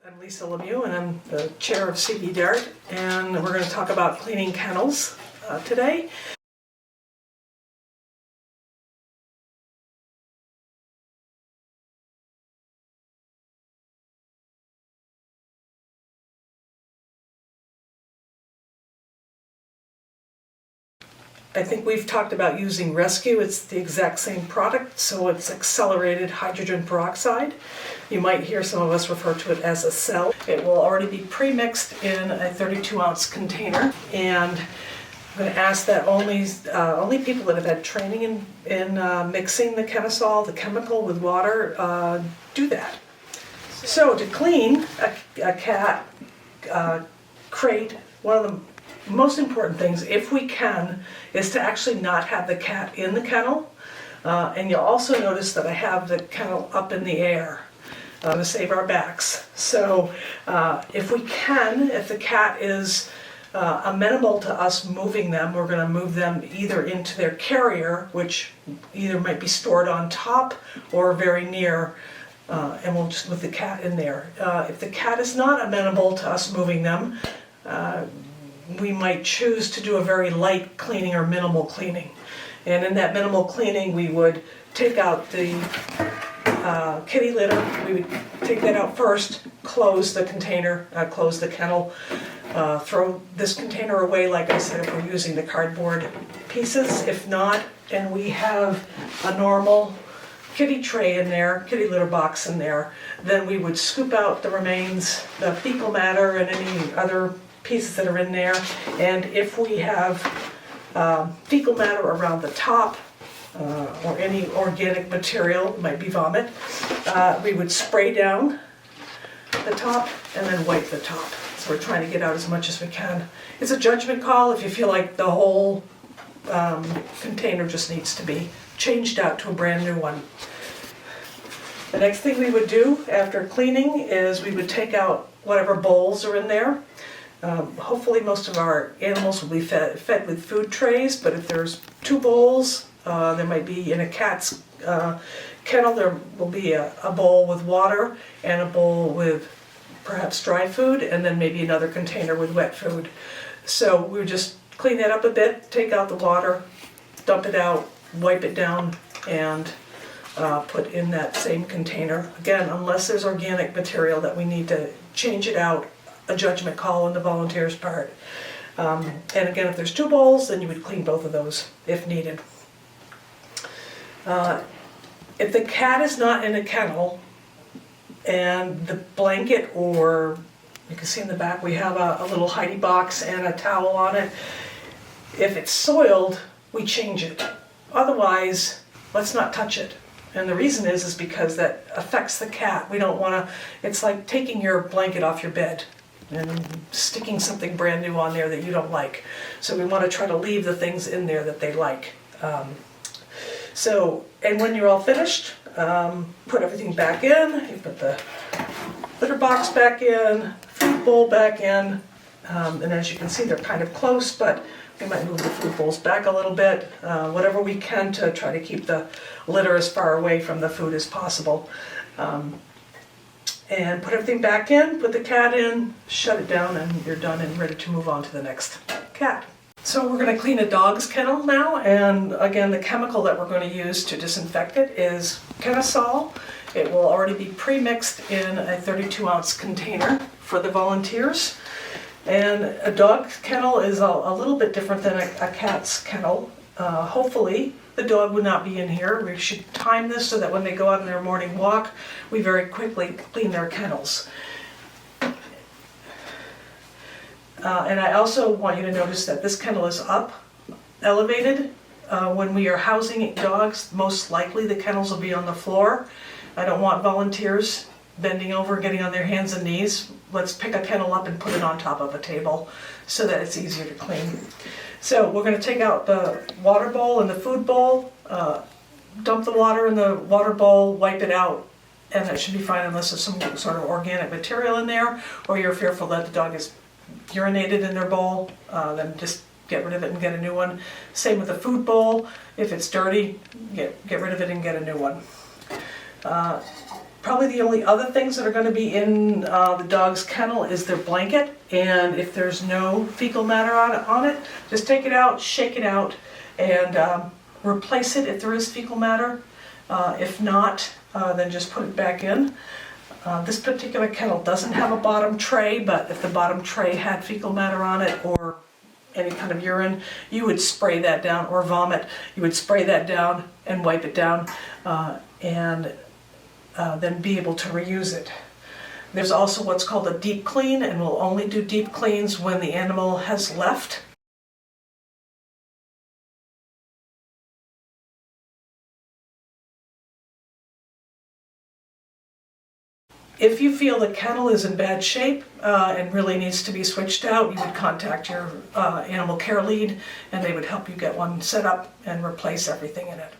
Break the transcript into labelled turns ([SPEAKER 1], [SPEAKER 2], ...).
[SPEAKER 1] I'm Lisa Lemieux, and I'm the chair of CVDART, and we're going to talk about cleaning kennels today. I think we've talked about using Rescue. It's the exact same product, so it's accelerated hydrogen peroxide. You might hear some of us refer to it as a cell. It will already be pre-mixed in a 32-ounce container, and I'm going to ask that only people that have had training in mixing the Kennesaw, the chemical, with water, do that. So to clean a cat crate, one of the most important things, if we can, is to actually not have the cat in the kennel. And you'll also notice that I have the kennel up in the air to save our backs. So if we can, if the cat is amenable to us moving them, we're going to move them either into their carrier, which either might be stored on top or very near, and we'll just move the cat in there. If the cat is not amenable to us moving them, we might choose to do a very light cleaning or minimal cleaning. And in that minimal cleaning, we would take out the kitty litter. We would take that out first, close the container, close the kennel, throw this container away, like I said, if we're using the cardboard pieces. If not, and we have a normal kitty tray in there, kitty litter box in there, then we would scoop out the remains, the fecal matter, and any other pieces that are in there. And if we have fecal matter around the top or any organic material, it might be vomit, we would spray down the top and then wipe the top. So we're trying to get out as much as we can. It's a judgment call if you feel like the whole container just needs to be changed out to a brand new one. The next thing we would do after cleaning is we would take out whatever bowls are in there. Hopefully most of our animals will be fed with food trays, but if there's two bowls, there might be in a cat's kennel, there will be a bowl with water and a bowl with perhaps dry food, and then maybe another container with wet food. So we would just clean that up a bit, take out the water, dump it out, wipe it down, and put in that same container. Again, unless there's organic material that we need to change it out, a judgment call on the volunteer's part. And again, if there's two bowls, then you would clean both of those if needed. If the cat is not in a kennel and the blanket, or you can see in the back we have a little Heidi box and a towel on it, if it's soiled, we change it. Otherwise, let's not touch it. And the reason is because that affects the cat. We don't want to, it's like taking your blanket off your bed and sticking something brand new on there that you don't like. So we want to try to leave the things in there that they like. And when you're all finished, put everything back in. You put the litter box back in, food bowl back in, and as you can see, they're kind of close, but we might move the food bowls back a little bit, whatever we can to try to keep the litter as far away from the food as possible. And put everything back in, put the cat in, shut it down, and you're done and ready to move on to the next cat. So we're going to clean a dog's kennel now, and again, the chemical that we're going to use to disinfect it is Kennesaw. It will already be pre-mixed in a 32-ounce container for the volunteers. And a dog's kennel is a little bit different than a cat's kennel. Hopefully, the dog would not be in here. We should time this so that when they go out on their morning walk, we very quickly clean their kennels. And I also want you to notice that this kennel is up, elevated. When we are housing dogs, most likely the kennels will be on the floor. I don't want volunteers bending over, getting on their hands and knees. Let's pick a kennel up and put it on top of a table so that it's easier to clean. So we're going to take out the water bowl and the food bowl, dump the water in the water bowl, wipe it out, and that should be fine unless there's some sort of organic material in there, or you're fearful that the dog is urinated in their bowl, then just get rid of it and get a new one. Same with the food bowl. If it's dirty, get rid of it and get a new one. Probably the only other things that are going to be in the dog's kennel is their blanket, and if there's no fecal matter on it, just take it out, shake it out, and replace it if there is fecal matter. If not, then just put it back in. This particular kennel doesn't have a bottom tray, but if the bottom tray had fecal matter on it or any kind of urine, you would spray that down, or vomit, you would spray that down and wipe it down, and then be able to reuse it. There's also what's called a deep clean, and we'll only do deep cleans when the animal has left. If you feel the kennel is in bad shape and really needs to be switched out, you would contact your animal care lead, and they would help you get one set up and replace everything in it.